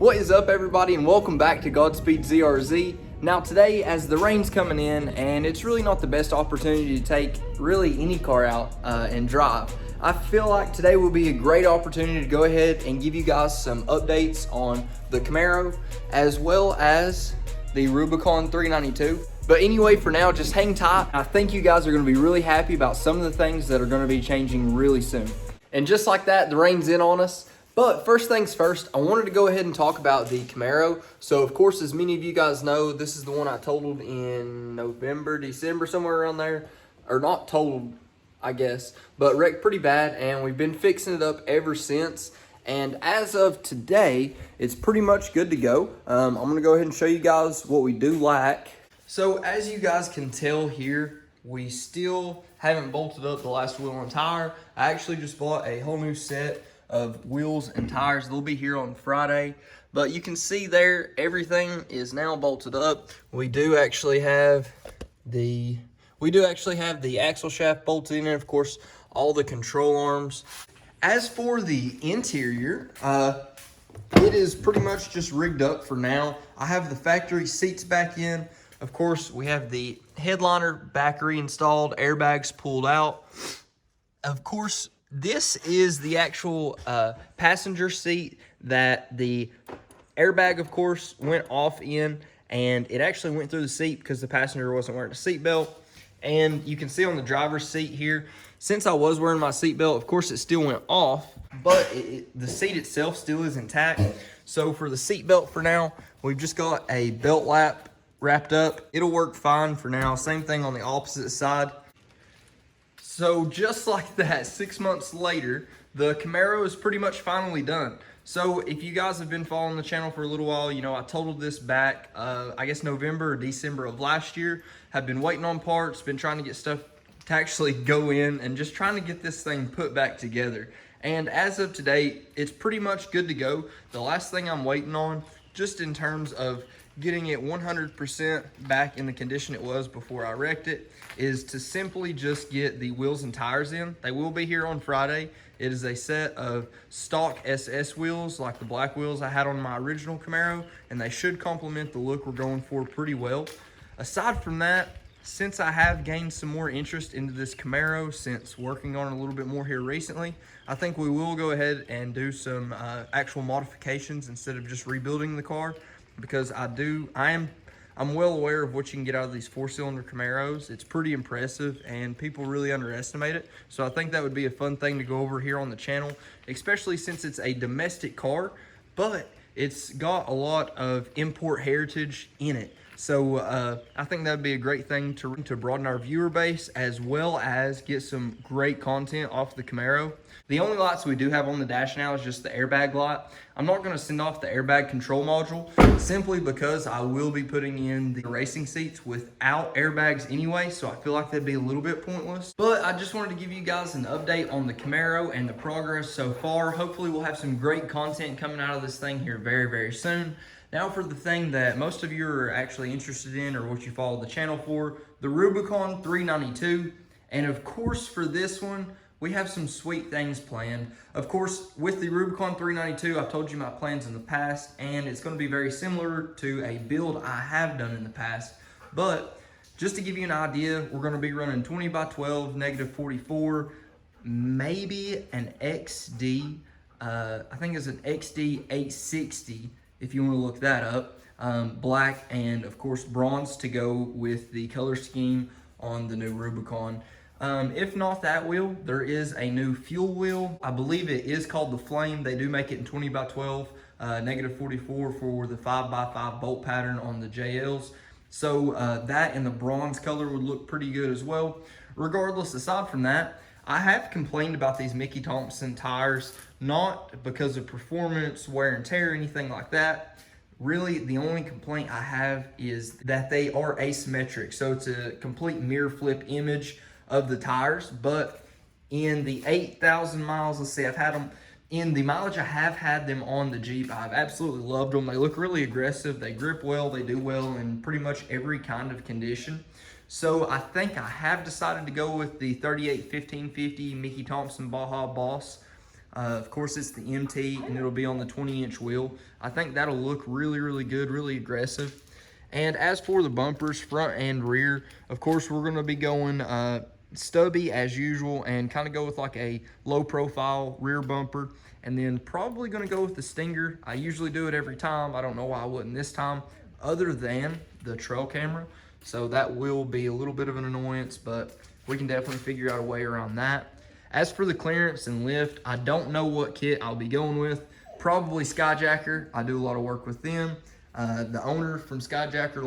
What is up, everybody, and welcome back to Godspeed ZRZ. Now today, as the rain's coming in and it's really not the best opportunity to take really any car out and drive, I feel like today will be a great opportunity to go ahead and give you guys some updates on the Camaro as well as the Rubicon 392. But anyway, for now, just hang tight. I think you guys are going to be really happy about some of the things that are going to be changing really soon. And just like that, the rain's in on us. But first things first, I wanted to go ahead and talk about the Camaro. So of course, as many of you guys know, this is the one I totaled in November, December, somewhere around there. Or not totaled, I guess, but wrecked pretty bad, and we've been fixing it up ever since. And as of today, it's pretty much good to go. I'm gonna go ahead and show you guys what we do lack. So as you guys can tell here, we still haven't bolted up the last wheel and tire. I actually just bought a whole new set of wheels and tires. They'll be here on Friday, but you can see there everything is now bolted up. We do actually have the axle shaft bolted in, and of course all the control arms. As for the interior, it is pretty much just rigged up for now. I have the factory seats back in. Of course, we have the headliner back reinstalled, airbags pulled out. Of course, this is the actual passenger seat that the airbag, of course, went off in, and it actually went through the seat because the passenger wasn't wearing a seatbelt. And you can see on the driver's seat here, since I was wearing my seatbelt, of course, it still went off, but the seat itself still is intact. So for the seatbelt for now, we've just got a belt lap wrapped up. It'll work fine for now. Same thing on the opposite side. So just like that, 6 months later, the Camaro is pretty much finally done. So if you guys have been following the channel for a little while, you know I totaled this back, I guess November or December of last year. Have been waiting on parts, been trying to get stuff to actually go in, and just trying to get this thing put back together. And as of today, it's pretty much good to go. The last thing I'm waiting on, just in terms of getting it 100% back in the condition it was before I wrecked it, is to simply just get the wheels and tires in. They will be here on Friday. It is a set of stock SS wheels, like the black wheels I had on my original Camaro, and they should complement the look we're going for pretty well. Aside from that, since I have gained some more interest into this Camaro since working on it a little bit more here recently, I think we will go ahead and do some actual modifications instead of just rebuilding the car, because I'm well aware of what you can get out of these 4-cylinder Camaros. It's pretty impressive, and people really underestimate it. So I think that would be a fun thing to go over here on the channel, especially since it's a domestic car, but it's got a lot of import heritage in it. So I think that would be a great thing to broaden our viewer base, as well as get some great content off the Camaro. The only lights we do have on the dash now is just the airbag light. I'm not going to send off the airbag control module simply because I will be putting in the racing seats without airbags anyway, so I feel like that'd be a little bit pointless. But I just wanted to give you guys an update on the Camaro and the progress so far. Hopefully we'll have some great content coming out of this thing here very, very soon. Now for the thing that most of you are actually interested in, or what you follow the channel for, the Rubicon 392. And of course for this one, we have some sweet things planned. Of course, with the Rubicon 392, I've told you my plans in the past, and it's going to be very similar to a build I have done in the past. But just to give you an idea, we're going to be running 20x12, -44, maybe an XD. I think it's an XD 860, if you want to look that up. Black and, of course, bronze to go with the color scheme on the new Rubicon. If not that wheel, there is a new fuel wheel. I believe it is called the Flame. They do make it in 20x12, -44 for the 5x5 bolt pattern on the JLs. So that in the bronze color would look pretty good as well. Regardless, aside from that, I have complained about these Mickey Thompson tires, not because of performance, wear and tear, anything like that. Really, the only complaint I have is that they are asymmetric. So it's a complete mirror flip image of the tires. But in the 8,000 miles, let's see, I've had them, in the mileage I have had them on the Jeep, I've absolutely loved them. They look really aggressive, they grip well, they do well in pretty much every kind of condition. So I think I have decided to go with the 38 1550 Mickey Thompson Baja Boss. Of course, it's the MT, and it'll be on the 20-inch wheel. I think that'll look really, really good, really aggressive. And as for the bumpers, front and rear, of course, we're going to be going stubby as usual and kind of go with like a low profile rear bumper, and then probably going to go with the Stinger. I usually do it every time. I don't know why I wouldn't this time, other than the trail camera. So that will be a little bit of an annoyance, but we can definitely figure out a way around that. As for the clearance and lift, I don't know what kit I'll be going with. Probably Skyjacker. I do a lot of work with them. The owner from Skyjacker,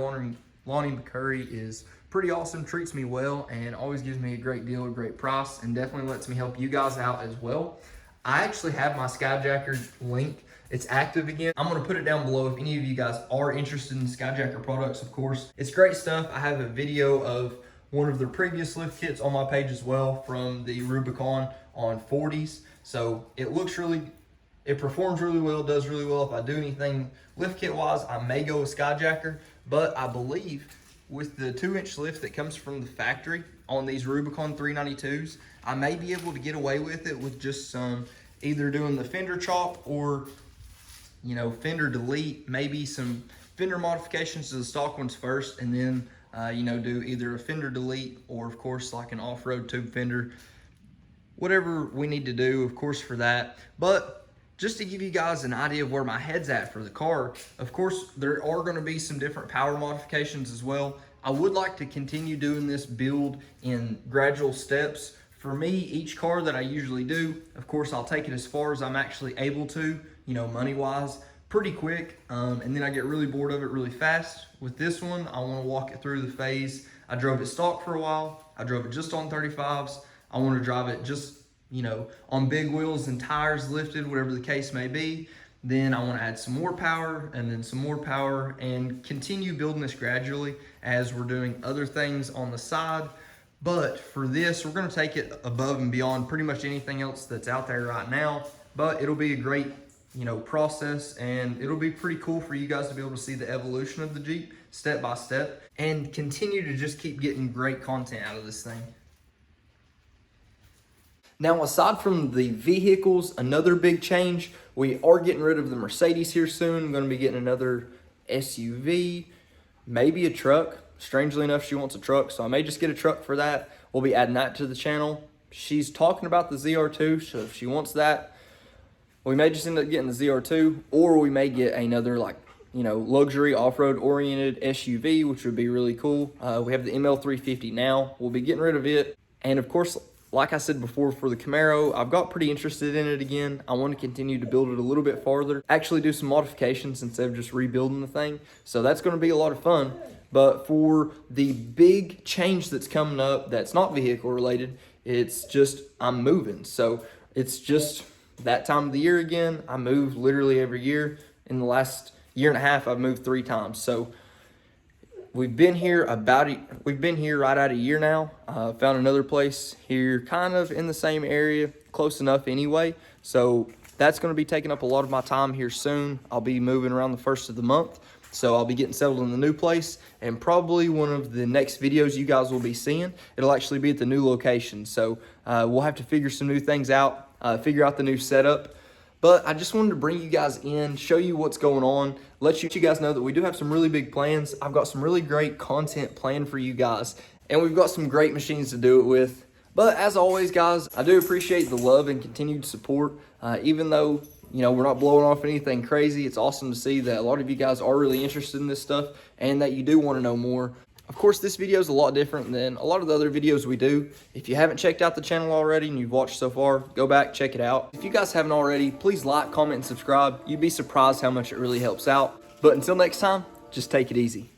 Lonnie McCurry, is pretty awesome, treats me well, and always gives me a great deal, a great price, and definitely lets me help you guys out as well. I actually have my Skyjacker link. It's active again. I'm gonna put it down below if any of you guys are interested in Skyjacker products, of course. It's great stuff. I have a video of one of their previous lift kits on my page as well from the Rubicon on 40s. So it performs really well, does really well. If I do anything lift kit wise, I may go with Skyjacker, but I believe with the 2-inch lift that comes from the factory on these Rubicon 392s, I may be able to get away with it with just some, either doing the fender chop or, you know, fender delete, maybe some fender modifications to the stock ones first, and then you know, do either a fender delete or of course like an off-road tube fender, whatever we need to do, of course, for that. But just to give you guys an idea of where my head's at for the car, of course, there are going to be some different power modifications as well. I would like to continue doing this build in gradual steps. For me, each car that I usually do, of course, I'll take it as far as I'm actually able to, you know, money-wise, pretty quick, and then I get really bored of it really fast. With this one, I want to walk it through the phase. I drove it stock for a while. I drove it just on 35s. I want to drive it just, you know, on big wheels and tires lifted, whatever the case may be. Then I want to add some more power and then some more power and continue building this gradually as we're doing other things on the side. But for this, we're going to take it above and beyond pretty much anything else that's out there right now. But it'll be a great, you know, process, and it'll be pretty cool for you guys to be able to see the evolution of the Jeep step by step and continue to just keep getting great content out of this thing. Now, aside from the vehicles, another big change, we are getting rid of the Mercedes here soon. I'm going to be getting another SUV, maybe a truck. Strangely enough, she wants a truck, so I may just get a truck for that. We'll be adding that to the channel. She's talking about the ZR2, so if she wants that, we may just end up getting the ZR2, or we may get another, like, you know, luxury off-road oriented SUV, which would be really cool. We have the ML350 now. We'll be getting rid of it. And of course, like I said before, for the Camaro, I've got pretty interested in it again. I want to continue to build it a little bit farther, actually do some modifications instead of just rebuilding the thing. So that's going to be a lot of fun. But for the big change that's coming up, that's not vehicle related, it's just I'm moving. So it's just that time of the year again. I move literally every year. In the last year and a half, I've moved 3 times. So we've been here right at a year now. Found another place here kind of in the same area, close enough anyway. So that's going to be taking up a lot of my time here soon. I'll be moving around the 1st of the month. So I'll be getting settled in the new place, and probably one of the next videos you guys will be seeing, it'll actually be at the new location. So we'll have to figure some new things out, figure out the new setup. But I just wanted to bring you guys in, show you what's going on, let you guys know that we do have some really big plans. I've got some really great content planned for you guys, and we've got some great machines to do it with. But as always, guys, I do appreciate the love and continued support. Even though, you know, we're not blowing off anything crazy, it's awesome to see that a lot of you guys are really interested in this stuff and that you do want to know more. Of course, this video is a lot different than a lot of the other videos we do. If you haven't checked out the channel already and you've watched so far, go back, check it out. If you guys haven't already, please like, comment, and subscribe. You'd be surprised how much it really helps out. But until next time, just take it easy.